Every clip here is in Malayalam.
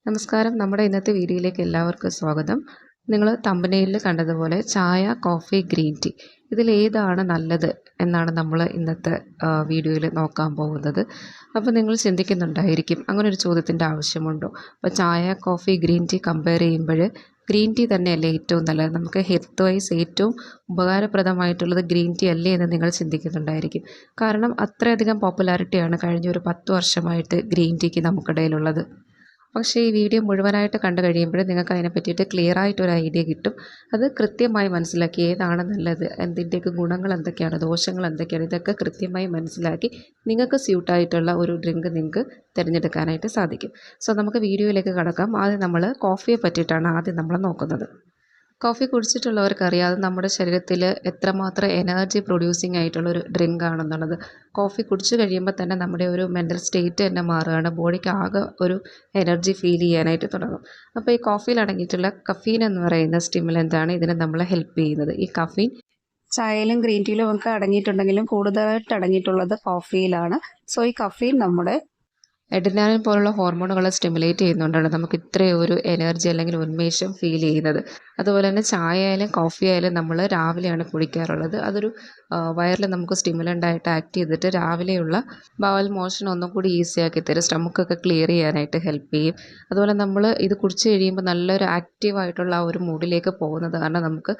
നമസ്കാരം. നമ്മുടെ ഇന്നത്തെ വീഡിയോയിലേക്ക് എല്ലാവർക്കും സ്വാഗതം. നിങ്ങൾ തമ്പനെയിലിൽ കണ്ടതുപോലെ ചായ, കോഫി, ഗ്രീൻ ടീ ഇതിലേതാണ് നല്ലത് എന്നാണ് നമ്മൾ ഇന്നത്തെ വീഡിയോയിൽ നോക്കാൻ പോകുന്നത്. അപ്പോൾ നിങ്ങൾ ചിന്തിക്കുന്നുണ്ടായിരിക്കും, അങ്ങനെ ഒരു ചോദ്യത്തിൻ്റെ ആവശ്യമുണ്ടോ? അപ്പോൾ ചായ, കോഫി, ഗ്രീൻ ടീ കമ്പയർ ചെയ്യുമ്പോൾ ഗ്രീൻ ടീ തന്നെയല്ലേ ഏറ്റവും നല്ലത്? നമുക്ക് ഹെൽത്ത് വൈസ് ഏറ്റവും ഉപകാരപ്രദമായിട്ടുള്ളത് ഗ്രീൻ ടീ അല്ലേ എന്ന് നിങ്ങൾ ചിന്തിക്കുന്നുണ്ടായിരിക്കും. കാരണം അത്രയധികം പോപ്പുലാരിറ്റിയാണ് കഴിഞ്ഞ ഒരു 10 വർഷമായിട്ട് ഗ്രീൻ ടീക്ക് നമുക്കിടയിലുള്ളത്. പക്ഷേ ഈ വീഡിയോ മുഴുവനായിട്ട് കണ്ടു കഴിയുമ്പോൾ നിങ്ങൾക്ക് അതിനെ പറ്റിയിട്ട് ക്ലിയർ ആയിട്ടൊരു ഐഡിയ കിട്ടും. അത് കൃത്യമായി മനസ്സിലാക്കി ഏതാണ് നല്ലത്, എന്തിൻ്റെയൊക്കെ ഗുണങ്ങൾ എന്തൊക്കെയാണ്, ദോഷങ്ങൾ എന്തൊക്കെയാണ്, ഇതൊക്കെ കൃത്യമായി മനസ്സിലാക്കി നിങ്ങൾക്ക് സ്യൂട്ടായിട്ടുള്ള ഒരു ഡ്രിങ്ക് നിങ്ങൾക്ക് തിരഞ്ഞെടുക്കാനായിട്ട് സാധിക്കും. സോ നമുക്ക് വീഡിയോയിലേക്ക് കടക്കാം. ആദ്യം നമ്മൾ കോഫിയെ പറ്റിയിട്ടാണ് ആദ്യം നമ്മൾ നോക്കുന്നത്. കോഫി കുടിച്ചിട്ടുള്ളവർക്കറിയാം അത് നമ്മുടെ ശരീരത്തിൽ എത്രമാത്രം എനർജി പ്രൊഡ്യൂസിങ് ആയിട്ടുള്ളൊരു ഡ്രിങ്ക് ആണെന്നുള്ളത്. കോഫി കുടിച്ചു കഴിയുമ്പോൾ തന്നെ നമ്മുടെ ഒരു മെൻ്റൽ സ്റ്റേറ്റ് തന്നെ മാറുകയാണ്. ബോഡിക്ക് ആകെ ഒരു എനർജി ഫീൽ ചെയ്യാനായിട്ട് തുടങ്ങും. അപ്പോൾ ഈ കോഫിയിൽ അടങ്ങിയിട്ടുള്ള കഫീൻ എന്ന് പറയുന്ന സ്റ്റിമുലൻ്റാണ് ഇതിനെ നമ്മളെ ഹെൽപ്പ് ചെയ്യുന്നത്. ഈ കഫീൻ ചായയിലും ഗ്രീൻ ടീയിലും ഒക്കെ അടങ്ങിയിട്ടുണ്ടെങ്കിലും കൂടുതലായിട്ട് അടങ്ങിയിട്ടുള്ളത് കോഫിയിലാണ്. സോ ഈ കഫീൻ നമ്മുടെ എഡ്രിനാലിൻ പോലുള്ള ഹോർമോണുകളെ സ്റ്റിമുലേറ്റ് ചെയ്യുന്നതുകൊണ്ടാണ് നമുക്ക് ഇത്രയും ഒരു എനർജി അല്ലെങ്കിൽ ഉന്മേഷം ഫീൽ ചെയ്യുന്നത്. അതുപോലെ തന്നെ ചായ ആയാലും കോഫി ആയാലും നമ്മൾ രാവിലെയാണ് കുടിക്കാറുള്ളത്. അതൊരു വയറിൽ നമുക്ക് സ്റ്റിമുലൻ്റായിട്ട് ആക്ട് ചെയ്തിട്ട് രാവിലെയുള്ള ബവൽ മോഷൻ ഒന്നും കൂടി ഈസി ആക്കി തരും. സ്റ്റമക്കൊക്കെ ക്ലിയർ ചെയ്യാനായിട്ട് ഹെൽപ്പ് ചെയ്യും. അതുപോലെ നമ്മൾ ഇത് കുടിച്ച് കഴിയുമ്പോൾ നല്ലൊരു ആക്റ്റീവായിട്ടുള്ള ആ ഒരു മൂഡിലേക്ക് പോകുന്നത് കാരണം നമുക്ക്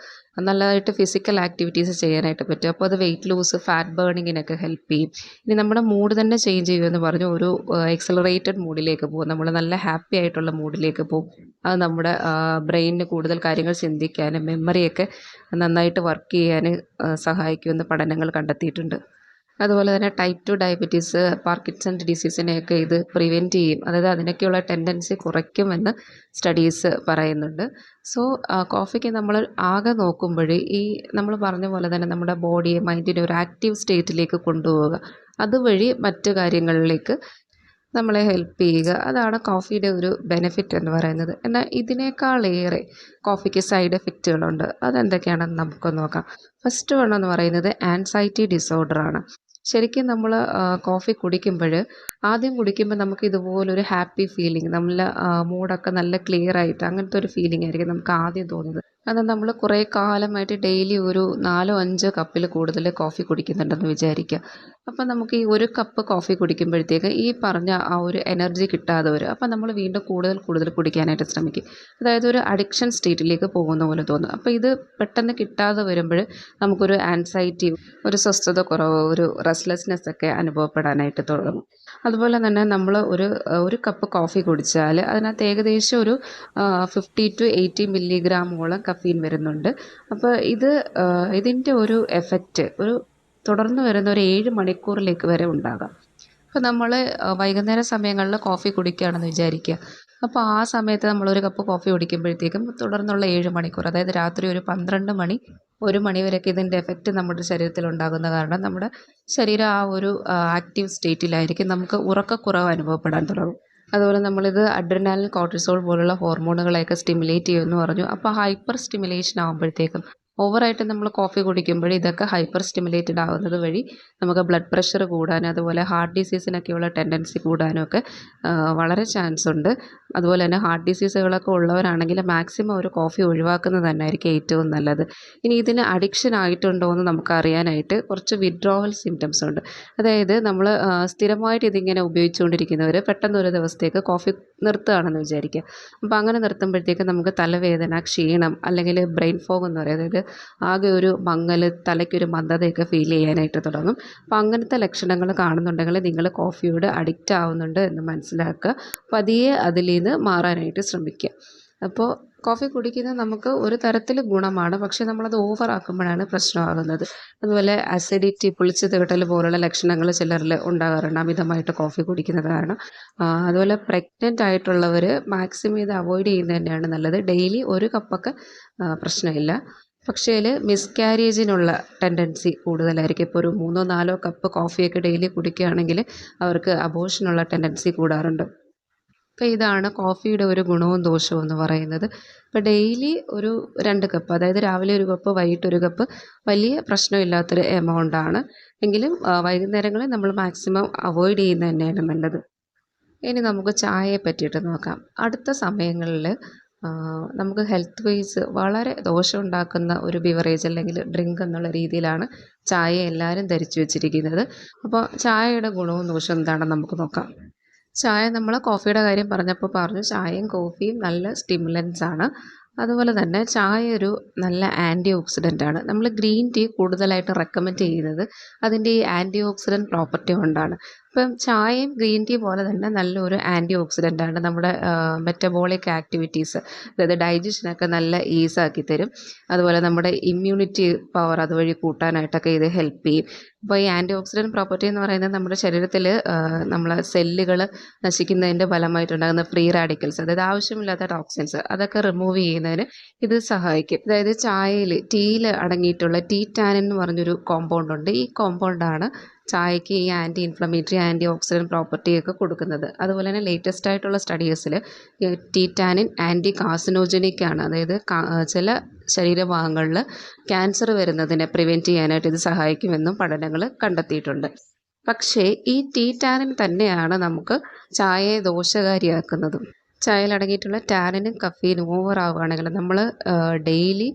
നല്ലതായിട്ട് ഫിസിക്കൽ ആക്ടിവിറ്റീസ് ചെയ്യാനായിട്ട് പറ്റും. അപ്പോൾ അത് വെയിറ്റ് ലൂസ്, ഫാറ്റ് ബേണിങ്ങിനൊക്കെ ഹെൽപ്പ് ചെയ്യും. ഇനി നമ്മുടെ മൂഡ് തന്നെ ചേഞ്ച് ചെയ്യുമെന്ന് പറഞ്ഞു ഒരു എക്സലറേറ്റഡ് മൂഡിലേക്ക് പോകും. നമ്മൾ നല്ല ഹാപ്പി ആയിട്ടുള്ള മൂഡിലേക്ക് പോകും. അത് നമ്മുടെ ബ്രെയിനിന് കൂടുതൽ കാര്യങ്ങൾ ചിന്തിക്കാനും മെമ്മറിയൊക്കെ നന്നായിട്ട് വർക്ക് ചെയ്യാൻ സഹായിക്കുമെന്ന് പഠനങ്ങൾ കണ്ടെത്തിയിട്ടുണ്ട്. അതുപോലെ തന്നെ ടൈപ്പ് 2 ഡയബറ്റീസ്, പാർക്കിൻസൺ ഡിസീസിനെയൊക്കെ ഇത് പ്രിവെൻറ്റ് ചെയ്യും. അതായത് അതിനൊക്കെയുള്ള ടെൻഡൻസി കുറയ്ക്കുമെന്ന് സ്റ്റഡീസ് പറയുന്നുണ്ട്. സോ കോഫിക്ക് നമ്മൾ ആകെ നോക്കുമ്പോൾ ഈ നമ്മൾ പറഞ്ഞ പോലെ തന്നെ നമ്മുടെ ബോഡിയെ, മൈൻഡിനെ ഒരു ആക്റ്റീവ് സ്റ്റേറ്റിലേക്ക് കൊണ്ടുപോവുക, അതുവഴി മറ്റു കാര്യങ്ങളിലേക്ക് നമ്മളെ ഹെൽപ്പ് ചെയ്യുക. അതാണ് കോഫിയുടെ ഒരു ബെനിഫിറ്റ് എന്ന് പറയുന്നത്. എന്നാൽ ഇതിനേക്കാളേറെ കോഫിക്ക് സൈഡ് എഫക്റ്റുകളുണ്ട്. അതെന്തൊക്കെയാണെന്ന് നമുക്ക് നോക്കാം. ഫസ്റ്റ് വൺ എന്ന് പറയുന്നത് ആൻസൈറ്റി ഡിസോർഡറാണ്. ശരിക്കും നമ്മൾ കോഫി കുടിക്കുമ്പോൾ ആദ്യം കുടിക്കുമ്പോൾ നമുക്ക് ഇതുപോലൊരു ഹാപ്പി ഫീലിംഗ്, നമ്മളെ മൂഡൊക്കെ നല്ല ക്ലിയർ ആയിട്ട് അങ്ങനത്തെ ഒരു ഫീലിംഗ് ആയിരിക്കും നമുക്ക് ആദ്യം തോന്നുന്നത്. അത് നമ്മൾ കുറേ കാലമായിട്ട് ഡെയിലി ഒരു 4-5 കപ്പിൽ കൂടുതൽ കോഫി കുടിക്കുന്നുണ്ടെന്ന് വിചാരിക്കുക. അപ്പം നമുക്ക് ഈ ഒരു കപ്പ് കോഫി കുടിക്കുമ്പോഴത്തേക്ക് ഈ പറഞ്ഞ ആ ഒരു എനർജി കിട്ടാതെ വരും. അപ്പം നമ്മൾ വീണ്ടും കൂടുതൽ കുടിക്കാനായിട്ട് ശ്രമിക്കും. അതായത് ഒരു അഡിക്ഷൻ സ്റ്റേറ്റിലേക്ക് പോകുന്ന പോലെ തോന്നും. അപ്പോൾ ഇത് പെട്ടെന്ന് കിട്ടാതെ വരുമ്പോൾ നമുക്കൊരു ആൻസൈറ്റി, ഒരു സ്വസ്ഥത കുറവ്, ഒരു റെസ്റ്റ്ലെസ്നെസ് ഒക്കെ അനുഭവപ്പെടാനായിട്ട് തുടങ്ങും. അതുപോലെ തന്നെ നമ്മൾ ഒരു കപ്പ് കോഫി കുടിച്ചാൽ അതിനകത്ത് ഏകദേശം ഒരു 50 to 80 മില്ലിഗ്രാമോളം കഫീൻ വരുന്നുണ്ട്. അപ്പോൾ ഇതിൻ്റെ ഒരു എഫക്റ്റ് ഒരു തുടർന്ന് വരുന്ന ഒരു 7 മണിക്കൂറിലേക്ക് വരെ ഉണ്ടാകാം. അപ്പോൾ നമ്മൾ വൈകുന്നേര സമയങ്ങളിൽ കോഫി കുടിക്കുകയാണെന്ന് വിചാരിക്കുക. അപ്പോൾ ആ സമയത്ത് നമ്മളൊരു കപ്പ് കോഫി കുടിക്കുമ്പോഴത്തേക്കും തുടർന്നുള്ള 7 മണിക്കൂർ, അതായത് രാത്രി ഒരു 12 മണി 1 മണി വരെയൊക്കെ ഇതിൻ്റെ എഫക്റ്റ് നമ്മുടെ ശരീരത്തിൽ ഉണ്ടാകുന്ന കാരണം നമ്മുടെ ശരീരം ആ ഒരു ആക്റ്റീവ് സ്റ്റേറ്റിലായിരിക്കും. നമുക്ക് ഉറക്കക്കുറവ് അനുഭവപ്പെടാൻ തുടങ്ങും. അതുപോലെ നമ്മളിത് അഡ്രിനാലിൻ, കോർട്ടിസോൾ പോലുള്ള ഹോർമോണുകളെയൊക്കെ സ്റ്റിമുലേറ്റ് ചെയ്യുമെന്ന് പറഞ്ഞു. അപ്പോൾ ഹൈപ്പർ സ്റ്റിമുലേഷൻ ആകുമ്പോഴത്തേക്കും ഓവറായിട്ട് നമ്മൾ കോഫി കുടിക്കുമ്പോൾ ഇതൊക്കെ ഹൈപ്പർ സ്റ്റിമുലേറ്റഡ് ആകുന്നത് വഴി നമുക്ക് ബ്ലഡ് പ്രഷർ കൂടാനും അതുപോലെ ഹാർട്ട് ഡിസീസിനൊക്കെയുള്ള ടെൻഡൻസി കൂടാനും ഒക്കെ വളരെ ചാൻസ് ഉണ്ട്. അതുപോലെ തന്നെ ഹാർട്ട് ഡിസീസുകളൊക്കെ ഉള്ളവരാണെങ്കിൽ മാക്സിമം ഒരു കോഫി ഒഴിവാക്കുന്നത് തന്നെയായിരിക്കും ഏറ്റവും നല്ലത്. ഇനി ഇതിന് അഡിക്ഷൻ ആയിട്ടുണ്ടോ എന്ന് നമുക്ക് അറിയാനായിട്ട് കുറച്ച് വിഡ്രോവൽ സിംറ്റംസ് ഉണ്ട്. അതായത് നമ്മൾ സ്ഥിരമായിട്ട് ഇതിങ്ങനെ ഉപയോഗിച്ചുകൊണ്ടിരിക്കുന്നവർ പെട്ടെന്ന് ഒരു ദിവസത്തേക്ക് കോഫി നിർത്തുകയാണെന്ന് വിചാരിക്കുക. അപ്പോൾ അങ്ങനെ നിർത്തുമ്പോഴത്തേക്ക് നമുക്ക് തലവേദന, ക്ഷീണം അല്ലെങ്കിൽ ബ്രെയിൻ ഫോഗ് എന്ന് പറയും, അതായത് ആകെ ഒരു മങ്ങൽ, തലയ്ക്കൊരു മന്ദതയൊക്കെ ഫീൽ ചെയ്യാനായിട്ട് തുടങ്ങും. അപ്പോൾ അങ്ങനത്തെ ലക്ഷണങ്ങൾ കാണുന്നുണ്ടെങ്കിൽ നിങ്ങൾ കോഫിയോട് അഡിക്റ്റ് ആവുന്നുണ്ട് എന്ന് മനസ്സിലാക്കുക. പതിയെ അതിൽ നിന്ന് മാറാനായിട്ട് ശ്രമിക്കുക. അപ്പോൾ കോഫി കുടിക്കുന്നത് നമുക്ക് ഒരു തരത്തിൽ ഗുണമാണ്, പക്ഷേ നമ്മളത് ഓവറാക്കുമ്പോഴാണ് പ്രശ്നമാകുന്നത്. അതുപോലെ അസിഡിറ്റി, പുളിച്ചു തീട്ടൽ പോലുള്ള ലക്ഷണങ്ങൾ ചിലരിൽ ഉണ്ടാകാറുണ്ട് അമിതമായിട്ട് കോഫി കുടിക്കുന്നത് കാരണം. അതുപോലെ പ്രഗ്നൻ്റ് ആയിട്ടുള്ളവർ മാക്സിമം ഇത് അവോയ്ഡ് ചെയ്യുന്നത് തന്നെയാണ് നല്ലത്. ഡെയിലി ഒരു കപ്പൊക്കെ പ്രശ്നമില്ല. പക്ഷേ മിസ്കാരേജിനുള്ള ടെൻഡൻസി കൂടുതലായിരിക്കും. ഇപ്പോൾ ഒരു 3-4 കപ്പ് കോഫിയൊക്കെ ഡെയിലി കുടിക്കുകയാണെങ്കിൽ അവർക്ക് അബോർഷനുള്ള ടെൻഡൻസി കൂടാറുണ്ട്. അപ്പോൾ ഇതാണ് കോഫിയുടെ ഒരു ഗുണവും ദോഷവും എന്ന് പറയുന്നത്. ഇപ്പോൾ ഡെയിലി ഒരു 2 കപ്പ്, അതായത് രാവിലെ 1 കപ്പ്, വൈകിട്ട് 1 കപ്പ് വലിയ പ്രശ്നമില്ലാത്തൊരു എമൗണ്ടാണ്. എങ്കിലും വൈകുന്നേരങ്ങളിൽ നമ്മൾ മാക്സിമം അവോയ്ഡ് ചെയ്യുന്നത് തന്നെയാണ് നല്ലത്. ഇനി നമുക്ക് ചായയെ പറ്റിയിട്ട് നോക്കാം. അടുത്ത സമയങ്ങളിൽ നമുക്ക് ഹെൽത്ത് വൈസ് വളരെ ദോഷമുണ്ടാക്കുന്ന ഒരു ബിവറേജ് അല്ലെങ്കിൽ ഡ്രിങ്ക് എന്നുള്ള രീതിയിലാണ് ചായയെ എല്ലാവരും ധരിച്ചു വെച്ചിരിക്കുന്നത്. അപ്പോൾ ചായയുടെ ഗുണവും ദോഷവും എന്താണെന്ന് നമുക്ക് നോക്കാം. ചായ നമ്മൾ കോഫിയുടെ കാര്യം പറഞ്ഞപ്പോൾ പറഞ്ഞു ചായയും കോഫിയും നല്ല സ്റ്റിമുലൻസ് ആണ്. അതുപോലെ തന്നെ ചായ ഒരു നല്ല ആൻറ്റി ഓക്സിഡൻ്റ് ആണ്. നമ്മൾ ഗ്രീൻ ടീ കൂടുതലായിട്ട് റെക്കമെൻഡ് ചെയ്യുന്നത് അതിൻ്റെ ഈ ആൻറ്റി ഓക്സിഡൻറ്റ് പ്രോപ്പർട്ടി കൊണ്ടാണ്. ഇപ്പം ചായയും ഗ്രീൻ ടീ പോലെ തന്നെ നല്ലൊരു ആൻറ്റി ഓക്സിഡൻ്റ് ആണ്. നമ്മുടെ മെറ്റബോളിക് ആക്ടിവിറ്റീസ്, അതായത് ഡൈജഷനൊക്കെ നല്ല ഈസാക്കി തരും. അതുപോലെ നമ്മുടെ ഇമ്മ്യൂണിറ്റി പവർ അതുവഴി കൂട്ടാനായിട്ടൊക്കെ ഇത് ഹെൽപ്പ് ചെയ്യും. അപ്പോൾ ഈ ആൻറ്റി ഓക്സിഡൻറ്റ് പ്രോപ്പർട്ടി എന്ന് പറയുന്നത് നമ്മുടെ ശരീരത്തിൽ നമ്മളെ സെല്ലുകൾ നശിക്കുന്നതിൻ്റെ ഫലമായിട്ടുണ്ടാകുന്ന ഫ്രീ റാഡിക്കൽസ്, അതായത് ആവശ്യമില്ലാത്ത ടോക്സിൻസ്, അതൊക്കെ റിമൂവ് ചെയ്യുന്നതിന് ഇത് സഹായിക്കും. അതായത് ടീയിൽ അടങ്ങിയിട്ടുള്ള ടീ ടാനിൻ എന്ന് പറഞ്ഞൊരു കോമ്പൗണ്ട് ഉണ്ട്. ഈ കോമ്പൗണ്ടാണ് ചായയ്ക്ക് ഈ ആൻറ്റി ഇൻഫ്ലമേറ്ററി ആൻറ്റി ഓക്സിഡൻറ്റ് പ്രോപ്പർട്ടിയൊക്കെ കൊടുക്കുന്നത്. അതുപോലെ തന്നെ ലേറ്റസ്റ്റ് ആയിട്ടുള്ള സ്റ്റഡീസിൽ ടീ ടാനിൻ ആൻറ്റി കാർസിനോജനിക് ആണ്. അതായത് ചില ശരീരഭാഗങ്ങളിൽ ക്യാൻസർ വരുന്നതിനെ പ്രിവെൻറ്റ് ചെയ്യാനായിട്ട് ഇത് സഹായിക്കുമെന്നും പഠനങ്ങൾ കണ്ടെത്തിയിട്ടുണ്ട്. പക്ഷേ ഈ ടീ ടാനിൻ തന്നെയാണ് നമുക്ക് ചായയെ ദോഷകാരിയാക്കുന്നതും. ചായയിൽ അടങ്ങിയിട്ടുള്ള ടാനിനും കഫീനും ഓവറാവുകയാണെങ്കിൽ നമ്മൾ ഡെയിലി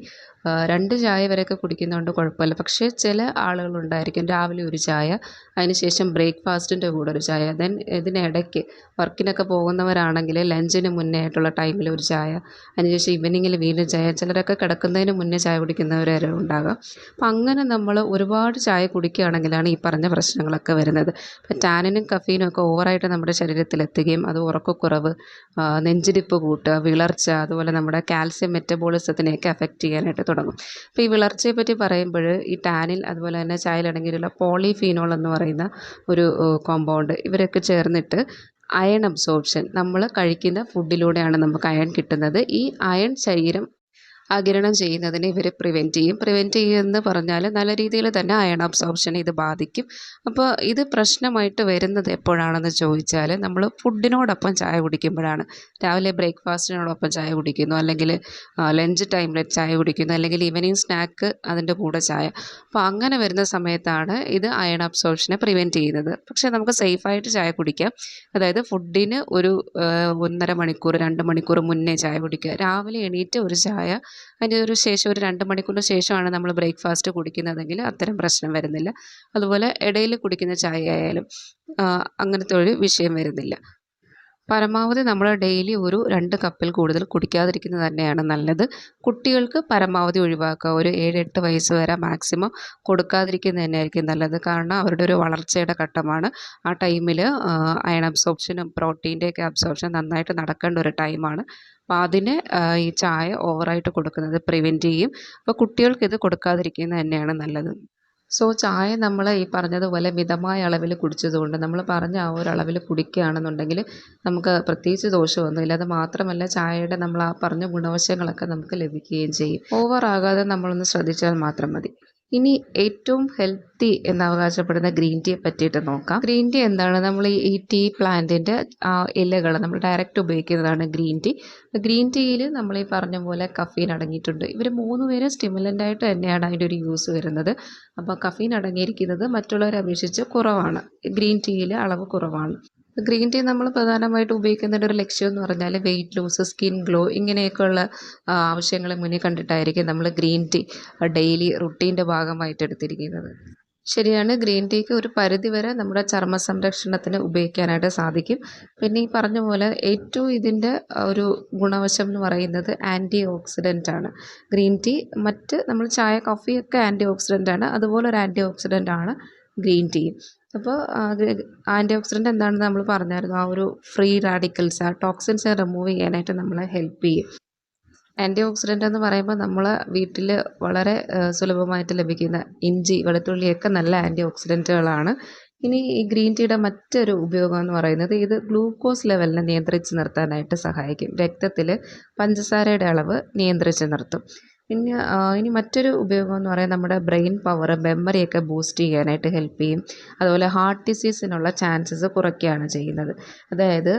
2 ചായ വരെയൊക്കെ കുടിക്കുന്നതുകൊണ്ട് കുഴപ്പമില്ല. പക്ഷേ ചില ആളുകളുണ്ടായിരിക്കും രാവിലെ ഒരു ചായ, അതിനുശേഷം ബ്രേക്ക്ഫാസ്റ്റിൻ്റെ കൂടെ ഒരു ചായ, ദെൻ ഇതിനിടയ്ക്ക് വർക്കിനൊക്കെ പോകുന്നവരാണെങ്കിൽ ലഞ്ചിന് മുന്നേ ആയിട്ടുള്ള ടൈമിൽ ഒരു ചായ, അതിനുശേഷം ഈവനിങ്ങിൽ വീണ്ടും ചായ, ചിലരൊക്കെ കിടക്കുന്നതിന് മുന്നേ ചായ കുടിക്കുന്നവർ വരെ ഉണ്ടാകാം. അപ്പം അങ്ങനെ നമ്മൾ ഒരുപാട് ചായ കുടിക്കുകയാണെങ്കിലാണ് ഈ പറഞ്ഞ പ്രശ്നങ്ങളൊക്കെ വരുന്നത്. ഇപ്പം ടാനിനും കഫീനും ഒക്കെ ഓവറായിട്ട് നമ്മുടെ ശരീരത്തിലെത്തുകയും അത് ഉറക്കക്കുറവ്, നെഞ്ചിടിപ്പ് കൂട്ടുക, വിളർച്ച, അതുപോലെ നമ്മുടെ കാൽസ്യം മെറ്റബോളിസത്തിനെയൊക്കെ എഫക്റ്റ് ചെയ്യാനായിട്ട് തുടങ്ങും. അപ്പോൾ ഈ വിളർച്ചയെ പറ്റി പറയുമ്പോൾ ഈ ടാനിൻ അതുപോലെ തന്നെ ചായയിലടങ്ങിയിട്ടുള്ള പോളിഫീനോൾ എന്ന് പറയുന്ന ഒരു കോമ്പൗണ്ട്, ഇവരൊക്കെ ചേർന്നിട്ട് അയൺ അബ്സോർപ്ഷൻ, നമ്മൾ കഴിക്കുന്ന ഫുഡിലൂടെയാണ് നമുക്ക് അയൺ കിട്ടുന്നത്. ഈ അയൺ ശരീരം ആഗിരണം ചെയ്യുന്നതിനെ ഇവർ പ്രിവെൻറ്റ് ചെയ്യുമെന്ന് പറഞ്ഞാൽ നല്ല രീതിയിൽ തന്നെ അയൺ അബ്സോർപ്ഷനെ ഇത് ബാധിക്കും. അപ്പോൾ ഇത് പ്രശ്നമായിട്ട് വരുന്നത് എപ്പോഴാണെന്ന് ചോദിച്ചാൽ നമ്മൾ ഫുഡിനോടൊപ്പം ചായ കുടിക്കുമ്പോഴാണ്. രാവിലെ ബ്രേക്ക്ഫാസ്റ്റിനോടൊപ്പം ചായ കുടിക്കുന്നു, അല്ലെങ്കിൽ ലഞ്ച് ടൈമിൽ ചായ കുടിക്കുന്നു, അല്ലെങ്കിൽ ഈവനിങ് സ്നാക്ക് അതിൻ്റെ കൂടെ ചായ. അപ്പോൾ അങ്ങനെ വരുന്ന സമയത്താണ് ഇത് അയൺ അബ്സോർപ്ഷനെ പ്രിവെൻറ്റ് ചെയ്യുന്നത്. പക്ഷേ നമുക്ക് സേഫായിട്ട് ചായ കുടിക്കാം. അതായത് ഫുഡിന് ഒരു 1.5 മണിക്കൂർ 2 മണിക്കൂർ മുന്നേ ചായ കുടിക്കുക. രാവിലെ എണീറ്റ് ഒരു ചായ, അതിൻ്റെ ഒരു ശേഷം ഒരു 2 മണിക്കൂറിന് ശേഷമാണ് നമ്മൾ ബ്രേക്ക്ഫാസ്റ്റ് കുടിക്കുന്നതെങ്കിൽ അത്തരം പ്രശ്നം വരുന്നില്ല. അതുപോലെ ഇടയിൽ കുടിക്കുന്ന ചായ ആയാലും അങ്ങനത്തെ ഒരു വിഷയം വരുന്നില്ല. പരമാവധി നമ്മൾ ഡെയിലി ഒരു 2 കപ്പിൽ കൂടുതൽ കുടിക്കാതിരിക്കുന്നത് തന്നെയാണ് നല്ലത്. കുട്ടികൾക്ക് പരമാവധി ഒഴിവാക്കുക. ഒരു 7-8 വയസ്സ് വരെ മാക്സിമം കൊടുക്കാതിരിക്കുന്നത് തന്നെയായിരിക്കും നല്ലത്. കാരണം അവരുടെ ഒരു വളർച്ചയുടെ ഘട്ടമാണ്. ആ ടൈമിൽ അയൺ അബ്സോർപ്ഷനും പ്രോട്ടീൻ്റെയൊക്കെ അബ്സോർപ്ഷൻ നന്നായിട്ട് നടക്കേണ്ട ഒരു ടൈമാണ്. അപ്പോൾ അതിന് ഈ ചായ ഓവറായിട്ട് കൊടുക്കുന്നത് പ്രിവെൻറ്റ് ചെയ്യും. അപ്പോൾ കുട്ടികൾക്കിത് കൊടുക്കാതിരിക്കുന്നത് തന്നെയാണ് നല്ലത്. സോ ചായ നമ്മൾ ഈ പറഞ്ഞതുപോലെ മിതമായ അളവിൽ കുടിച്ചതുകൊണ്ട്, നമ്മൾ പറഞ്ഞ ആ ഒരു അളവിൽ കുടിക്കുകയാണെന്നുണ്ടെങ്കിൽ നമുക്ക് പ്രത്യേകിച്ച് ദോഷമൊന്നുമില്ല. അത് മാത്രമല്ല ചായയുടെ നമ്മൾ ആ പറഞ്ഞ ഗുണവശങ്ങളൊക്കെ നമുക്ക് ലഭിക്കുകയും ചെയ്യും. ഓവറാകാതെ നമ്മളൊന്ന് ശ്രദ്ധിച്ചാൽ മാത്രം മതി. ഇനി ഏറ്റവും ഹെൽത്തി എന്നവകാശപ്പെടുന്ന ഗ്രീൻ ടീയെ പറ്റിയിട്ട് നോക്കാം. ഗ്രീൻ ടീ എന്താണ്? നമ്മൾ ഈ ടീ പ്ലാന്റിൻ്റെ ഇലകൾ നമ്മൾ ഡയറക്റ്റ് ഉപയോഗിക്കുന്നതാണ് ഗ്രീൻ ടീ. ഗ്രീൻ ടീയിൽ നമ്മൾ ഈ പറഞ്ഞ പോലെ കഫീൻ അടങ്ങിയിട്ടുണ്ട്. ഇവർ 3 പേരും സ്റ്റിമുലൻ്റായിട്ട് തന്നെയാണ് അതിൻ്റെ ഒരു യൂസ് വരുന്നത്. അപ്പോൾ കഫീൻ അടങ്ങിയിരിക്കുന്നത് മറ്റുള്ളവരെ അപേക്ഷിച്ച് കുറവാണ്. ഗ്രീൻ ടീയിൽ അളവ് കുറവാണ്. ഗ്രീൻ ടീ നമ്മൾ പ്രധാനമായിട്ട് ഉപയോഗിക്കുന്നതിൻ്റെ ഒരു ലക്ഷ്യം എന്ന് പറഞ്ഞാൽ വെയിറ്റ് ലോസ്, സ്കിൻ ഗ്ലോ, ഇങ്ങനെയൊക്കെയുള്ള ആവശ്യങ്ങൾ മുന്നിൽ കണ്ടിട്ടായിരിക്കും നമ്മൾ ഗ്രീൻ ടീ ഡെയിലി റുട്ടീൻ്റെ ഭാഗമായിട്ട് എടുത്തിരിക്കുന്നത്. ശരിയാണ്, ഗ്രീൻ ടീക്ക് ഒരു പരിധിവരെ നമ്മുടെ ചർമ്മ സംരക്ഷണത്തിന് ഉപയോഗിക്കാനായിട്ട് സാധിക്കും. പിന്നെ ഈ പറഞ്ഞ പോലെ ഏറ്റവും ഇതിൻ്റെ ഒരു ഗുണവശം എന്ന് പറയുന്നത് ആൻറ്റി ഓക്സിഡൻ്റ് ആണ്. ഗ്രീൻ ടീ മറ്റ് നമ്മൾ ചായ കോഫിയൊക്കെ ആൻറ്റി ഓക്സിഡൻ്റ് ആണ്, അതുപോലെ ഒരു ആൻറ്റി ഓക്സിഡൻ്റ് ആണ് ഗ്രീൻ ടീ. അപ്പോൾ ആൻറ്റി ഓക്സിഡൻ്റ് എന്താണെന്ന് നമ്മൾ പറഞ്ഞായിരുന്നു. ആ ഒരു ഫ്രീ റാഡിക്കൽസ്, ആ ടോക്സിൻസ് റിമൂവ് ചെയ്യാനായിട്ട് നമ്മളെ ഹെൽപ്പ് ചെയ്യും. ആൻറ്റി ഓക്സിഡൻ്റ് എന്ന് പറയുമ്പോൾ നമ്മൾ വീട്ടിൽ വളരെ സുലഭമായിട്ട് ലഭിക്കുന്ന ഇഞ്ചി, വെളുത്തുള്ളിയൊക്കെ നല്ല ആൻറ്റി ഓക്സിഡൻറ്റുകളാണ്. ഇനി ഈ ഗ്രീൻ ടീയുടെ മറ്റൊരു ഉപയോഗം എന്ന് പറയുന്നത് ഇത് ഗ്ലൂക്കോസ് ലെവലിനെ നിയന്ത്രിച്ച് നിർത്താനായിട്ട് സഹായിക്കും. രക്തത്തിൽ പഞ്ചസാരയുടെ അളവ് നിയന്ത്രിച്ച് നിർത്തും. പിന്നെ ഇനി മറ്റൊരു ഉപയോഗം എന്ന് പറയുന്നത് നമ്മുടെ ബ്രെയിൻ പവർ, മെമ്മറിയൊക്കെ ബൂസ്റ്റ് ചെയ്യാനായിട്ട് ഹെൽപ്പ് ചെയ്യും. അതുപോലെ ഹാർട്ട് ഡിസീസിനുള്ള ചാൻസസ് കുറയ്ക്കുകയാണ് ചെയ്യുന്നത്. അതായത്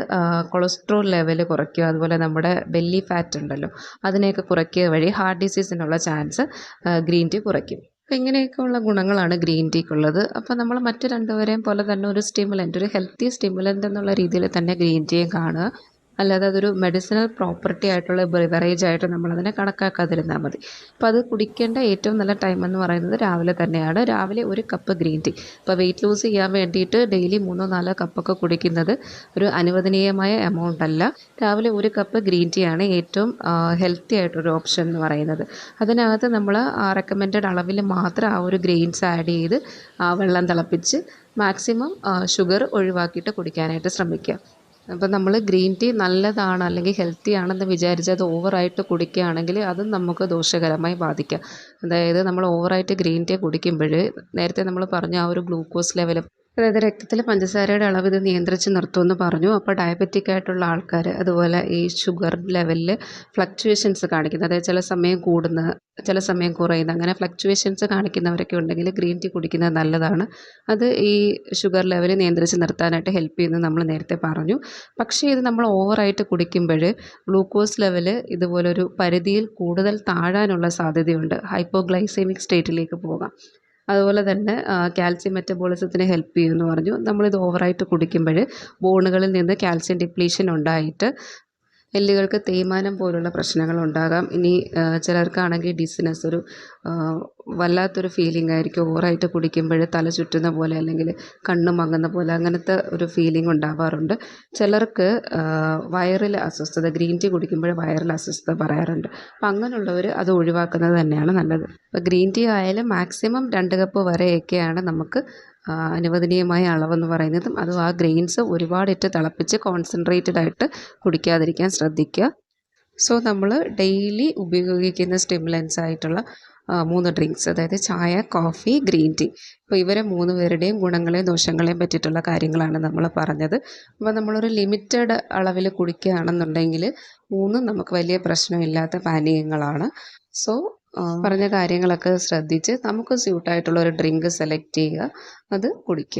കൊളസ്ട്രോൾ ലെവൽ കുറയ്ക്കുക, അതുപോലെ നമ്മുടെ ബെല്ലി ഫാറ്റ് ഉണ്ടല്ലോ അതിനെയൊക്കെ കുറയ്ക്കുക വഴി ഹാർട്ട് ഡിസീസിനുള്ള ചാൻസ് ഗ്രീൻ ടീ കുറയ്ക്കും. അപ്പോൾ ഇങ്ങനെയൊക്കെയുള്ള ഗുണങ്ങളാണ് ഗ്രീൻ ടീക്കുള്ളത്. അപ്പോൾ നമ്മൾ മറ്റ് രണ്ടുപേരെയും പോലെ തന്നെ ഒരു സ്റ്റിമുലൻ്റ്, ഒരു ഹെൽത്തി സ്റ്റിമുലൻ്റ് എന്നുള്ള രീതിയിൽ തന്നെ ഗ്രീൻ ടീയെ കാണുക. അല്ലാതെ അതൊരു മെഡിസിനൽ പ്രോപ്പർട്ടി ആയിട്ടുള്ള ബെവറേജ് ആയിട്ട് നമ്മളതിനെ കണക്കാക്കാതിരുന്നാൽ മതി. അപ്പോൾ അത് കുടിക്കേണ്ട ഏറ്റവും നല്ല ടൈം എന്ന് പറയുന്നത് രാവിലെ തന്നെയാണ്. രാവിലെ 1 കപ്പ് ഗ്രീൻ ടീ. ഇപ്പോൾ വെയിറ്റ് ലൂസ് ചെയ്യാൻ വേണ്ടിയിട്ട് ഡെയിലി 3-4 കപ്പൊക്കെ കുടിക്കുന്നത് ഒരു അനുവദനീയമായ എമൗണ്ട് അല്ല. രാവിലെ 1 കപ്പ് ഗ്രീൻ ടീ ആണ് ഏറ്റവും ഹെൽത്തി ആയിട്ടൊരു ഓപ്ഷൻ എന്ന് പറയുന്നത്. അതിനകത്ത് നമ്മൾ റെക്കമെൻഡഡ് അളവിൽ മാത്രം ആ ഒരു ഗ്രെയിൻസ് ആഡ് ചെയ്ത് വെള്ളം തിളപ്പിച്ച് മാക്സിമം ഷുഗർ ഒഴിവാക്കിയിട്ട് കുടിക്കാനായിട്ട് ശ്രമിക്കുക. അപ്പോൾ നമ്മൾ ഗ്രീൻ ടീ നല്ലതാണ് അല്ലെങ്കിൽ ഹെൽത്തി ആണെന്ന് വിചാരിച്ച് അത് ഓവറായിട്ട് കുടിക്കുകയാണെങ്കിൽ അതും നമുക്ക് ദോഷകരമായി ബാധിക്കാം. അതായത് നമ്മൾ ഓവറായിട്ട് ഗ്രീൻ ടീ കുടിക്കുമ്പോൾ നേരത്തെ നമ്മൾ പറഞ്ഞ ആ ഒരു ഗ്ലൂക്കോസ് ലെവൽ, അതായത് രക്തത്തിൽ പഞ്ചസാരയുടെ അളവ് ഇത് നിയന്ത്രിച്ച് നിർത്തുമെന്ന് പറഞ്ഞു. അപ്പോൾ ഡയബറ്റിക് ആയിട്ടുള്ള ആൾക്കാർ, അതുപോലെ ഈ ഷുഗർ ലെവലിൽ ഫ്ലക്ച്വേഷൻസ് കാണിക്കുന്നത്, അതായത് ചില സമയം കൂടുന്ന ചില സമയം കുറയുന്ന, അങ്ങനെ ഫ്ലക്ച്വേഷൻസ് കാണിക്കുന്നവരൊക്കെ ഉണ്ടെങ്കിൽ ഗ്രീൻ ടീ കുടിക്കുന്നത് നല്ലതാണ്. അത് ഈ ഷുഗർ ലെവൽ നിയന്ത്രിച്ച് നിർത്താനായിട്ട് ഹെൽപ്പ് ചെയ്യുന്നത് നമ്മൾ നേരത്തെ പറഞ്ഞു. പക്ഷേ ഇത് നമ്മൾ ഓവറായിട്ട് കുടിക്കുമ്പോൾ ഗ്ലൂക്കോസ് ലെവൽ ഇതുപോലൊരു പരിധിയിൽ കൂടുതൽ താഴാനുള്ള സാധ്യതയുണ്ട്. ഹൈപ്പോഗ്ലൈസെമിക് സ്റ്റേറ്റിലേക്ക് പോകാം. അതുപോലെ തന്നെ കാൽസ്യം മെറ്റബോളിസത്തിന് ഹെൽപ്പ് ചെയ്യുമെന്ന് പറഞ്ഞു. നമ്മളിത് ഓവറായിട്ട് കുടിക്കുമ്പോൾ ബോണുകളിൽ നിന്ന് കാൽസ്യം ഡിപ്ലീഷൻ ഉണ്ടായിട്ട് എല്ലുകൾക്ക് തേയ്മാനം പോലുള്ള പ്രശ്നങ്ങളുണ്ടാകാം. ഇനി ചിലർക്കാണെങ്കിൽ ഡിസിനസ്, ഒരു വല്ലാത്തൊരു ഫീലിംഗ് ആയിരിക്കും. ഓവറായിട്ട് കുടിക്കുമ്പോൾ തല ചുറ്റുന്ന പോലെ അല്ലെങ്കിൽ കണ്ണ് മങ്ങുന്ന പോലെ അങ്ങനത്തെ ഒരു ഫീലിംഗ് ഉണ്ടാവാറുണ്ട്. ചിലർക്ക് വയറിൽ അസ്വസ്ഥത, ഗ്രീൻ ടീ കുടിക്കുമ്പോൾ വയറിൽ അസ്വസ്ഥത പറയാറുണ്ട്. അപ്പം അങ്ങനെയുള്ളവർ അത് ഒഴിവാക്കുന്നത് തന്നെയാണ് നല്ലത്. അപ്പോൾ ഗ്രീൻ ടീ ആയാലും മാക്സിമം 2 കപ്പ് വരെയൊക്കെയാണ് നമുക്ക് അനുവദനീയമായ അളവെന്ന് പറയുന്നതും. അതും ആ ഗ്രെയിൻസ് ഒരുപാടിട്ട് തിളപ്പിച്ച് കോൺസെൻട്രേറ്റഡ് ആയിട്ട് കുടിക്കാതിരിക്കാൻ ശ്രദ്ധിക്കുക. സോ നമ്മൾ ഡെയിലി ഉപയോഗിക്കുന്ന സ്റ്റിമുലൻസ് ആയിട്ടുള്ള 3 ഡ്രിങ്ക്സ്, അതായത് ചായ, കോഫി, ഗ്രീൻ ടീ, അപ്പോൾ ഇവരെ 3 പേരുടെയും ഗുണങ്ങളെയും ദോഷങ്ങളെയും പറ്റിയിട്ടുള്ള കാര്യങ്ങളാണ് നമ്മൾ പറഞ്ഞത്. അപ്പോൾ നമ്മളൊരു ലിമിറ്റഡ് അളവിൽ കുടിക്കുകയാണെന്നുണ്ടെങ്കിൽ 3 നമുക്ക് വലിയ പ്രശ്നമില്ലാത്ത പാനീയങ്ങളാണ്. സോ പറഞ്ഞ കാര്യങ്ങളൊക്കെ ശ്രദ്ധിച്ച് നമുക്ക് സ്യൂട്ടായിട്ടുള്ള ഒരു ഡ്രിങ്ക് സെലക്ട് ചെയ്യുക, അത് കുടിക്കുക.